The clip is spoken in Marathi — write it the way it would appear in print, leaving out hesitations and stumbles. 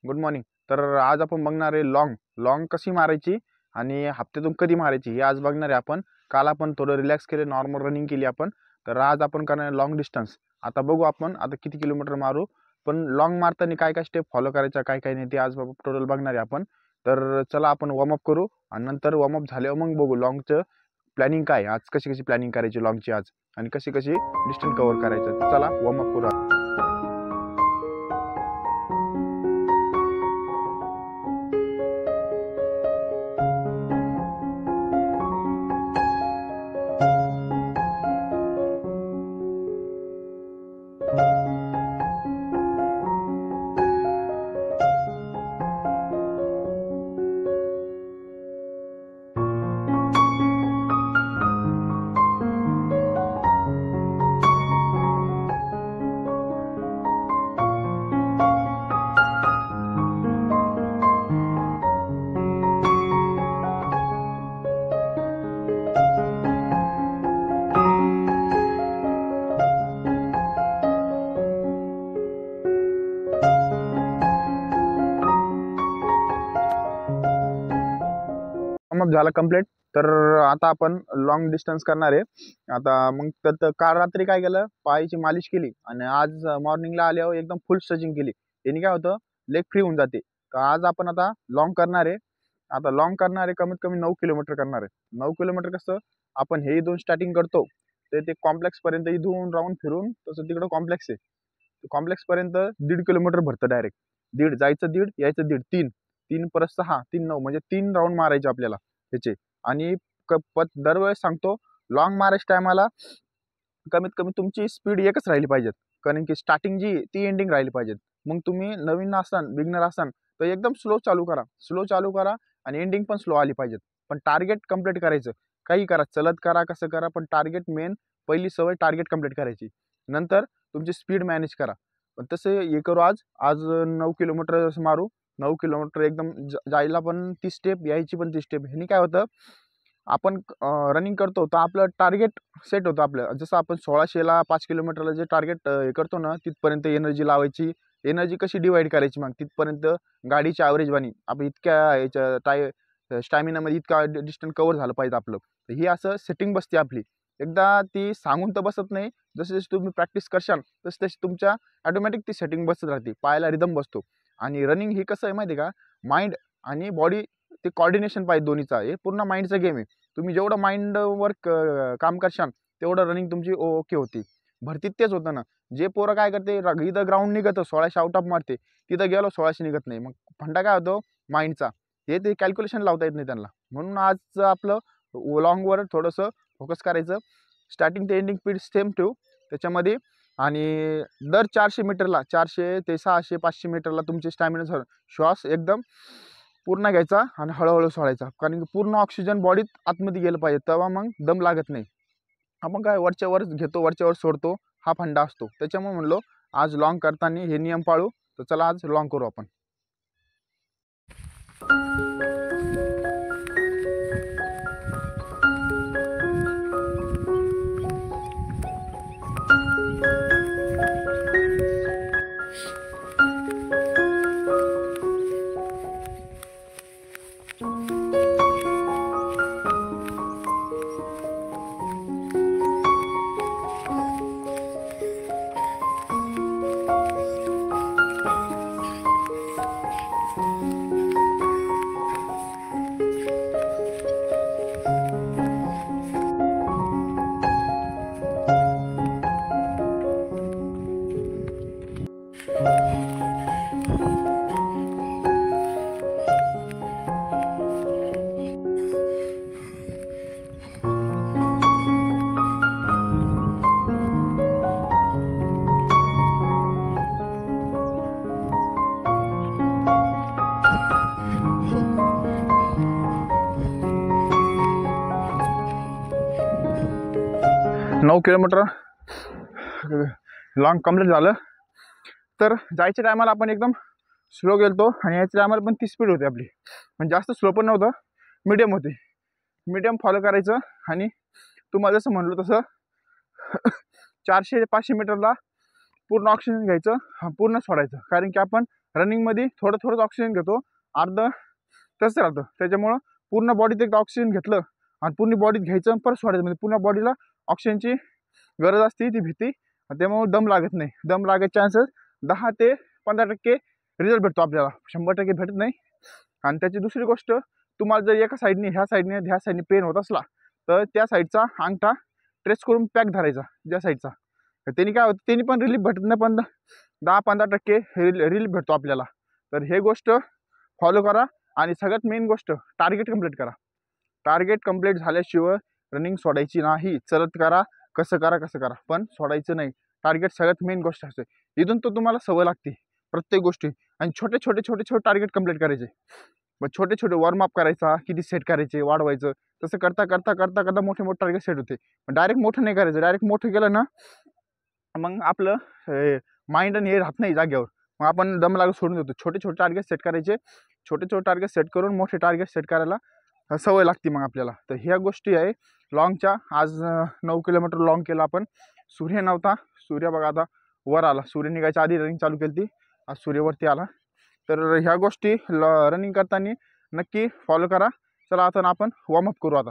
Good morning. तर आज आपण बघणार आहे लॉंग कशी मारायची आणि हप्त्यातून कधी मारायची हे आज बघणार आहे आपण. काल आपण थोडं रिलॅक्स केले, नॉर्मल रनिंग केली आपण. तर आज आपण करणार आहे लॉंग डिस्टन्स. आता बघू आपण आता किती किलोमीटर मारू, पण लॉंग मारताना काय काय स्टेप फॉलो करायच्या काय काय नाही ते आज टोटल बघणार आहे आपण. तर चला आपण वॉर्मअप करू आणि नंतर वॉर्मअप झाल्यावर मग बघू लॉंगचं प्लॅनिंग काय, आज कशी कशी प्लॅनिंग करायची लॉंगची आज आणि कशी कशी डिस्टन्स कव्हर करायचं. चला वॉर्मअप करू. वॉर्मअप झाला कंप्लीट. तर आता आपण लॉंग डिस्टन्स करणार आहे. आता मग त्यात काल रात्री काय केलं, पायाची मालिश केली आणि आज मॉर्निंगला आल्यावर एकदम फुल स्ट्रेचिंग केली. याने काय होतं, लेग फ्री होऊन जाते. तर आज आपण आता लॉंग करणार आहे. आता लॉंग करणार आहे, कमीत कमी 9 किलोमीटर करणार आहे. 9 किलोमीटर कसं आपण हे इथून स्टार्टिंग करतो ते कॉम्प्लेक्स पर्यंत इथून राऊंड फिरून तसं तिकडं कॉम्प्लेक्स आहे. कॉम्प्लेक्स पर्यंत 1.5 किलोमीटर भरतं डायरेक्ट. दीड जायचं, दीड यायचं, दीड, तीन, तीन परत 6, 3, 9 म्हणजे 3 राऊंड मारायचे आपल्याला ह्याचे. आणि दरवेळेस सांगतो, लॉंग मारायच्या टायमाला कमीत कमी तुमची स्पीड एकच राहिली पाहिजे, कारण की स्टार्टिंग जी ती एंडिंग राहिली पाहिजे. मग तुम्ही नवीन असाल, बिगनर असाल तर एकदम स्लो चालू करा आणि एंडिंग पण स्लो आली पाहिजे. पण टार्गेट कंप्लीट करायचं. काही करा, चलत करा, कसं करा, पण टार्गेट मेन, पहिली सवय टार्गेट कंप्लीट करायची. नंतर तुमची स्पीड मॅनेज करा. पण तसं हे करू. आज 9 किलोमीटर मारू. 9 किलोमीटर एकदम जायला पण ती स्टेप, यायची पण ती स्टेप. ह्यानी काय होतं, आपण रनिंग करतो तर आपलं टार्गेट सेट होतं आपलं. जसं आपण 1600ला 5 किलोमीटरला जे टार्गेट हे करतो ना, तिथपर्यंत एनर्जी लावायची. एनर्जी कशी डिवाइड करायची, मग तिथपर्यंत गाडीची ॲव्हरेज वाणी आपण इतक्या याच्या स्टॅमिनामध्ये इतका डिस्टन्स कव्हर झालं पाहिजे आपलं. तर ही असं सेटिंग बसते आपली. एकदा ती सांगून तर बसत नाही. जसे जसे तुम्ही प्रॅक्टिस करशाल तसे तशी तुमच्या ऑटोमॅटिक ती सेटिंग बसत राहते, पायाला रिदम बसतो. आणि रनिंग ही कसं आहे माहिती आहे का, माइंड आणि बॉडी ते कॉर्डिनेशन पाहिजे दोन्हीचा. हे पूर्ण माइंडचा गेम आहे. तुम्ही जेवढं माइंडवर काम करशाल तेवढं रनिंग तुमची ओके होती. भरतीत तेच होतं ना. जे पोरं काय करते, इथं ग्राउंड निघतं 1600 आउट ऑफ मारते, तिथं गेलो 1600 निघत नाही. मग फंडा काय होतो माइंडचा, ते कॅल्क्युलेशन लावता येत नाही त्यांना. म्हणून आज आपलं लॉंगवर थोडंसं फोकस करायचं. स्टार्टिंग ते एंडिंग स्पीड सेम ठेवू त्याच्यामध्ये. आणि दर 400 मीटरला, 400 ते 600 500 मीटरला तुमचे स्टॅमिना श्वास एकदम पूर्ण घ्यायचा आणि हळूहळू सोडायचा. कारण की पूर्ण ऑक्सिजन बॉडीत आतमध्ये गेलं पाहिजे, तेव्हा मग दम लागत नाही. आपण काय वरच्यावर घेतो, वरच्यावर सोडतो, हा फंडा असतो. त्याच्यामुळे म्हणलो आज लॉंग करताना हे नियम पाळू. तर चला आज लॉंग करू आपण. नऊ किलोमीटर लॉंग कंप्लीट झालं. तर जायच्या टायमाला आपण एकदम स्लो गेलतो आणि याच्या टायमाला पण ती स्पीड होती आपली. म्हणजे जास्त स्लो पण नव्हतं, मीडियम होती. मीडियम फॉलो करायचं. आणि तुम्हाला जसं म्हणलो तसं 400 ते 500 मीटरला पूर्ण ऑक्सिजन घ्यायचं, पूर्ण सोडायचं. कारण की आपण रनिंगमध्ये थोडं थोडंच ऑक्सिजन घेतो, अर्ध तसं राहतं. त्याच्यामुळं पूर्ण बॉडीत एकदा ऑक्सिजन घेतलं आणि पूर्ण बॉडीत घ्यायचं आणि परत सोडायचं, म्हणजे पूर्ण बॉडीला ऑक्सिजनची गरज असते, ती भीती. त्यामुळे दम लागत नाही. दम लागायचे चान्सेस 10 ते 15% रिझल्ट भेटतो आपल्याला, 100% भेटत नाही. आणि त्याची दुसरी गोष्ट, तुम्हाला जर एका साईडने ह्या साईडने पेन होत असला तर त्या साईडचा अंगठा ट्रेस करून पॅक धरायचा, ज्या साईडचा. तर त्यांनी काय होतं, त्यांनी पण रिलीफ भेटत नाही, पण 10-15% रिलीफ भेटतो आपल्याला. तर हे गोष्ट फॉलो करा. आणि सगळ्यात मेन गोष्ट, टार्गेट कंप्लीट करा. टार्गेट कंप्लीट झाल्याशिवाय रनिंग सोडायची नाही. चलत करा, कसं करा, पण सोडायचं नाही. टार्गेट सगळ्यात मेन गोष्ट असते. इथून तो तुम्हाला सवय लागते प्रत्येक गोष्टी. आणि छोटे टार्गेट कंप्लीट करायचे. मग छोटे वॉर्मअप करायचा, किती सेट करायचे, वाढवायचं. तसं करता मोठे टार्गेट सेट होते. डायरेक्ट मोठं नाही करायचं. डायरेक्ट मोठं केलं ना मग आपलं माइंड आणि हे राहत नाही जागेवर, मग आपण दम लागून सोडून देतो. छोटे टार्गेट सेट करायचे. छोटे टार्गेट सेट करून मोठे टार्गेट सेट करायला सवय लागते मग आपल्याला. तर ह्या गोष्टी आहे लॉंगच्या. आज 9 किलोमीटर लॉंग केलं आपण. सूर्य नव्हता, सूर्य बघा आता वर आला. सूर्य निघायच्या आधी रनिंग चालू केली ती, आज सूर्यवरती आला. तर ह्या गोष्टी रनिंग करताना नक्की फॉलो करा. चला आता आपण वॉर्मअप करू आता.